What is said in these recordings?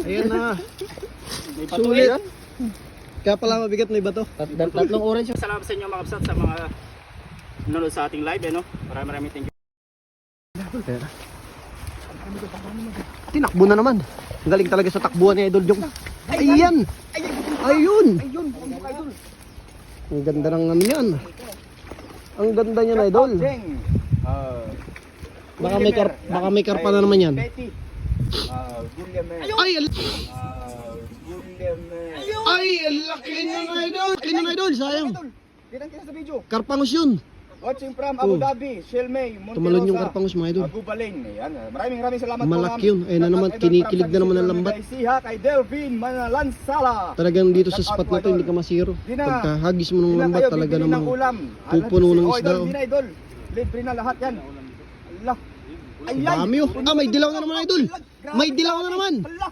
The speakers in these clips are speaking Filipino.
Ayan na. May bato Sulit. yan. Kaya pala mabigat may bato. Tatlong orange. Salamat sa inyo mga kapsat sa mga nanonood sa ating live. Maraming thank you. Tinakbo na naman. Ang galing talaga sa takbuhan ni Idol Jong. Ayan! Ayun! Ang ganda ng ano yan. Ang ganda niya na Idol. Baka may karpa na naman yan. Ay! Ay! Ang laki niya na Idol! Kaya na Idol! Sayang! Kita sa video. Karpangos yun! Watching from Abu Dhabi, Shelmay, Monterosa, Tumalon yung karpangos mga Idol. Gubaling. Ayan, maraming salamat Malaki yun. Ayun na naman, kinikilig na naman ang lambat. Kay Siha, kay Delvin Manalansala. Talagang dito sa spot na to hindi ka masiro. Pagka hagis mo ng lambat talaga namang pupuno ng isda. Idol, Idol. Libre na lahat yan. Allah. Dami oh. Ah, may dilaw na naman Idol. May dilaw na naman. Allah.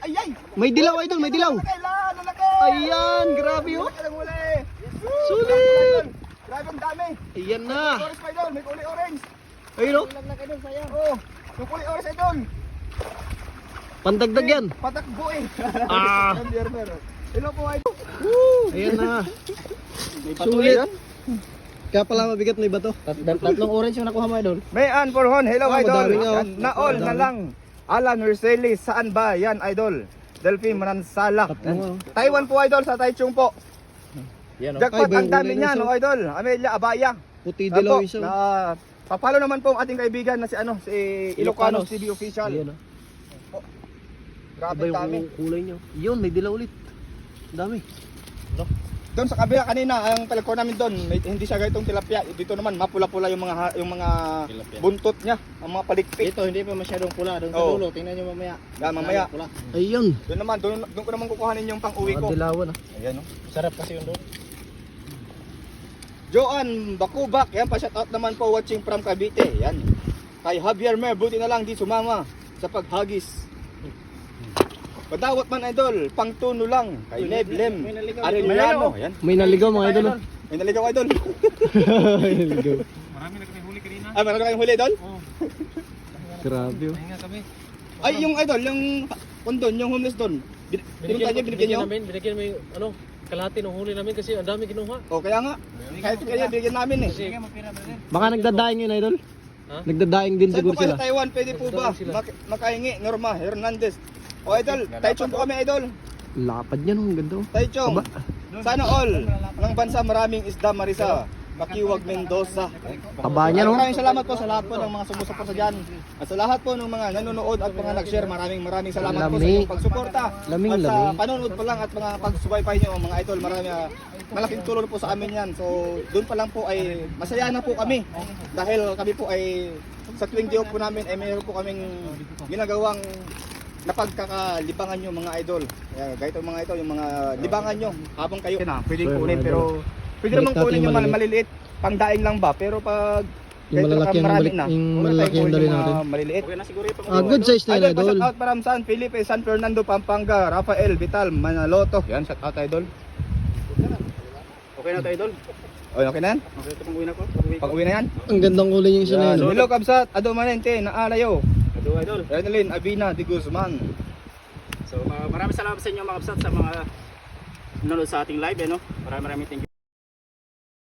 Ayay. May dilaw Idol, may dilaw. Ayan, grabe oh. Sulit. Grabe ang dami. Ayan na. Orange pa Idol, may kulay orange. Ayun oh. Oh, may kulay orange Idol. Pandagdag yan. Patakbo eh. Ah. Hello po Idol. Ayan na. May bato Sulit. yan. Kaya pala mabigat may bato. Tatlong orange yung nakuha mo Idol. Mayan Porhon, hello Ah, Idol. madami nga, oh. Yan, Naol na lang. Alan Roseli, saan ba? Yan Idol. Delphine Manansala. Tatlo, oh. Taiwan po Idol, sa Taichung po. Yan Jackpot, Ay, ang dami bayong niya kulay no na Idol. Amelia Abaya. Puti dilaw Opo, isa. na papalo naman po ang ating kaibigan na si Ilocanos TV official. Ayan oh. Grabe Iba dami. yung kulay niya. Yun, may dilaw ulit. Dami. Doon sa kabila kanina, ang talakor namin doon, hindi siya ganitong tilapia. Dito naman mapula-pula yung mga Tilapia. buntot niya, ang mga palikpik. Dito hindi pa masyadong pula. Doon sa Oo. dulo, tingnan nyo mamaya. Mamaya. Pula. Ayun. Doon ko naman kukuhanin yung pang-uwi ko. Dilawan ah. Ayan oh. Sarap kasi yun doon. Joan Bakubak, yan pa shout out naman po watching from Cavite. Yan. Kay Javier Mer, buti na lang di sumama sa paghagis. Padawat man Idol, pangtuno lang. Kay Neblem, Arellano. Yan. May naligaw mga Idol. oh. May naligaw Idol. May naligaw. Marami na kami huli kanina. Ay, meron kayong huli Idol? Grabe oh. Pahinga kami. Ay, yung Idol, yung kondon, yung homeless doon. Binigyan niyo? Binigyan mo yung kalahati ng huli namin kasi ang dami kinuha. O, kaya nga. Kahit kaya binigyan namin eh. Baka nagdadaing yun Idol. Ha? Nagdadaing din Saan siguro po kayo sila. sa Taiwan? Pwede po ba? Nagdadaing sila. Makahingi, Norma Hernandez. O Idol, Taichung po kami Idol. Lapad niya no, ang ganda oh. Taichung. Aba. Sana all ng bansa maraming isda Marisa. Makiwag Mendoza. Taba niya no. Maraming salamat po sa lahat po ng mga sumusuporta dyan. At sa lahat po ng mga nanonood at mga nag-share, maraming salamat po sa inyong pagsuporta. Laming, At sa laming. panonood pa lang at mga pagsubaybay nyo mga idol, malaking tulong po sa amin yan. So doon pa lang po ay masaya na po kami. Dahil kami po ay sa tuwing diyo po namin ay mayroon po kaming ginagawang napagkakalibangan nyo mga idol. Gayto mga ito, yung mga libangan nyo habang kayo na pwedeng Sure, kunin mga pero pwede naman Balik natin kunin yung yung maliliit, pangdaing lang ba, pero pag Yung malalaki ang marami balik, na, yung wala malalaki tayong ang dali kunin yung mga natin. maliliit. Okay na siguro ito. Good size na Idol, yun Idol. shout out para San Felipe, San Fernando, Pampanga, Rafael, Vital, Manaloto. Yan, shout out idol. Okay na tayo Idol. Okay na yan? Okay ito pang uwi na ko. Pag-uwi na yan? Ang gandang kulay yung isa na Yan. yun. oh. Hello Kabsat, Ado Manente, Naalayo, Ado Idol. Renalyn, Abina, Di Guzman. So maraming salamat sa inyo mga kapsat sa mga nanonood sa ating live. Maraming thank you.